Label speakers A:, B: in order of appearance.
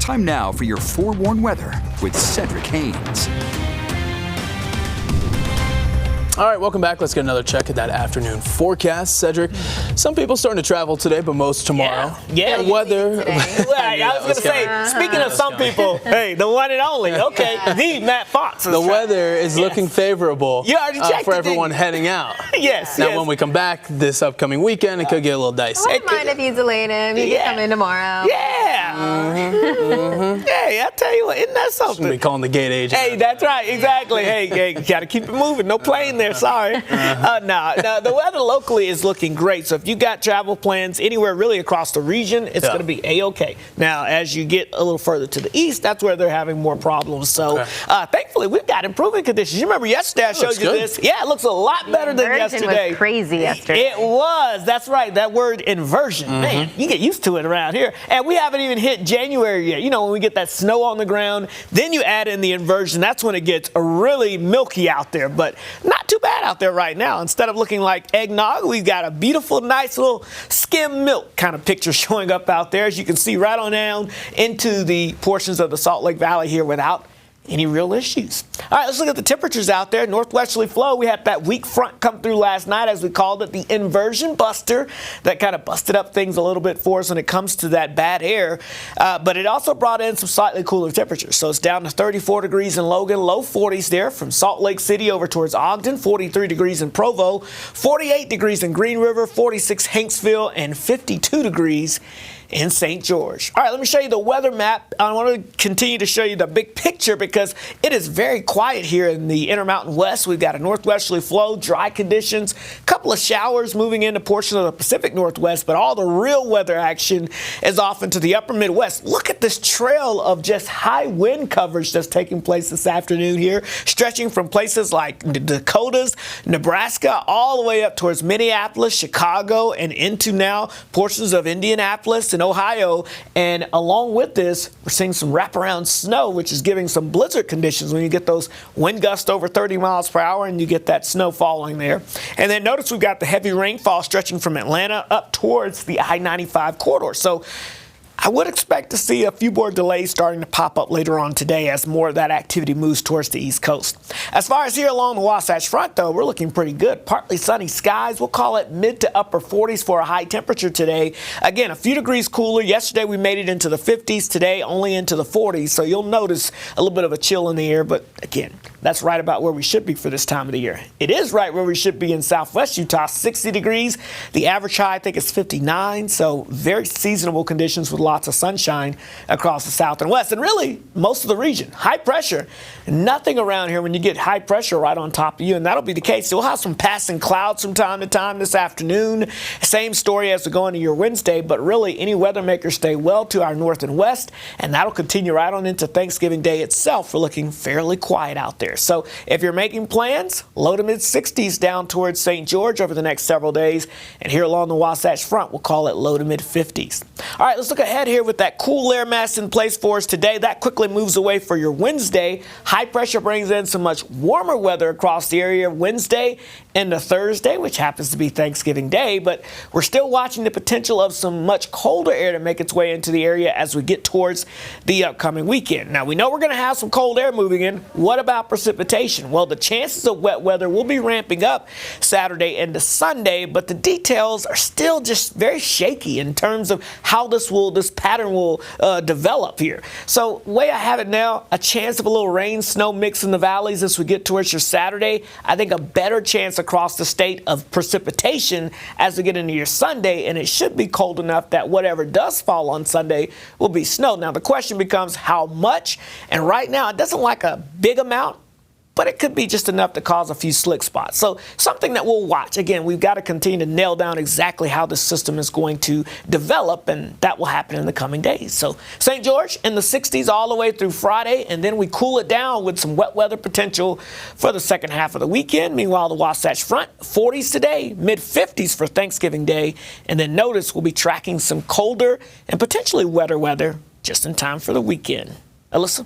A: Time now for your forewarned weather with Cedric Haynes.
B: All right, welcome back. Let's get another check at that afternoon forecast. Cedric, some people starting to travel today, but most tomorrow.
C: Yeah.
B: Weather.
C: Right, I was going to say, speaking of some people, hey, the one and only, okay, the Matt Fox.
B: The weather is looking favorable
C: You already checked
B: for
C: it,
B: everyone heading out.
C: Yes.
B: Now, when we come back this upcoming weekend, it could get a little dicey.
D: I wouldn't mind if you delayed him. You can come in tomorrow.
C: Yeah. Hey, I tell you what, isn't that something?
B: Should be calling the gate agent.
C: Hey, that's right, exactly. Hey, got to keep it moving. No plane there, sorry. No, the weather locally is looking great. So if you got travel plans anywhere really across the region, it's going to be A-OK. Now, as you get a little further to the east, that's where they're having more problems. So thankfully, we've got improving conditions. You remember yesterday I showed you this? Yeah, it looks a lot better than yesterday.
D: Was crazy yesterday.
C: It was. That's right. That word inversion. Man, you get used to it around here. And we haven't even hit January yet. You know, when we get that snow on the ground, then you add in the inversion. That's when it gets really milky out there. But not too bad out there right now. Instead of looking like eggnog, we've got a beautiful, nice little skim milk kind of picture showing up out there. As you can see right on down into the portions of the Salt Lake Valley here without any real issues. All right, let's look at the temperatures out there. Northwesterly flow, we had that weak front come through last night, as we called it, the inversion buster that kind of busted up things a little bit for us when it comes to that bad air. But it also brought in some slightly cooler temperatures. So it's down to 34 degrees in Logan, low 40s there from Salt Lake City over towards Ogden, 43 degrees in Provo, 48 degrees in Green River, 46 Hanksville, and 52 degrees in St. George. All right, let me show you the weather map. I want to continue to show you the big picture because it is very quiet here in the Intermountain West. We've got a northwesterly flow, dry conditions, a couple of showers moving into portions of the Pacific Northwest, but all the real weather action is off into the upper Midwest. Look at this trail of just high wind coverage that's taking place this afternoon here, stretching from places like the Dakotas, Nebraska, all the way up towards Minneapolis, Chicago, and into now portions of Indianapolis and Ohio. And along with this, we're seeing some wraparound snow, which is giving some blizzard conditions when you get those wind gusts over 30 miles per hour and you get that snow falling there. And then notice we've got the heavy rainfall stretching from Atlanta up towards the I-95 corridor. So I would expect to see a few more delays starting to pop up later on today as more of that activity moves towards the East Coast. As far as here along the Wasatch Front, though, we're looking pretty good. Partly sunny skies. We'll call it mid to upper 40s for a high temperature today. Again, a few degrees cooler. Yesterday we made it into the 50s. Today only into the 40s. So you'll notice a little bit of a chill in the air. But again, that's right about where we should be for this time of the year. It is right where we should be in southwest Utah, 60 degrees. The average high, I think, is 59. So very seasonable conditions with lots of sunshine across the south and west, and really most of the region. High pressure, nothing around here when you get high pressure right on top of you, and that'll be the case. You'll have some passing clouds from time to time this afternoon. Same story as we go into your Wednesday, but really any weather makers stay well to our north and west, and that'll continue right on into Thanksgiving Day itself. We're looking fairly quiet out there. So if you're making plans, low to mid 60s down towards St. George over the next several days, and here along the Wasatch Front, we'll call it low to mid 50s. All right, let's look ahead here with that cool air mass in place for us today. That quickly moves away for your Wednesday. High pressure brings in some much warmer weather across the area Wednesday into Thursday, which happens to be Thanksgiving Day, but we're still watching the potential of some much colder air to make its way into the area as we get towards the upcoming weekend. Now, we know we're going to have some cold air moving in. What about precipitation? Well, the chances of wet weather will be ramping up Saturday into Sunday, but the details are still just very shaky in terms of how this pattern will develop here. So way I have it now, a chance of a little rain, snow mix in the valleys as we get towards your Saturday. I think a better chance across the state of precipitation as we get into your Sunday, and it should be cold enough that whatever does fall on Sunday will be snow. Now the question becomes how much, and right now it doesn't like a big amount, but it could be just enough to cause a few slick spots. So something that we'll watch. Again, we've got to continue to nail down exactly how the system is going to develop, and that will happen in the coming days. So St. George in the 60s all the way through Friday, and then we cool it down with some wet weather potential for the second half of the weekend. Meanwhile, the Wasatch Front, 40s today, mid-50s for Thanksgiving Day, and then notice we'll be tracking some colder and potentially wetter weather just in time for the weekend. Alyssa?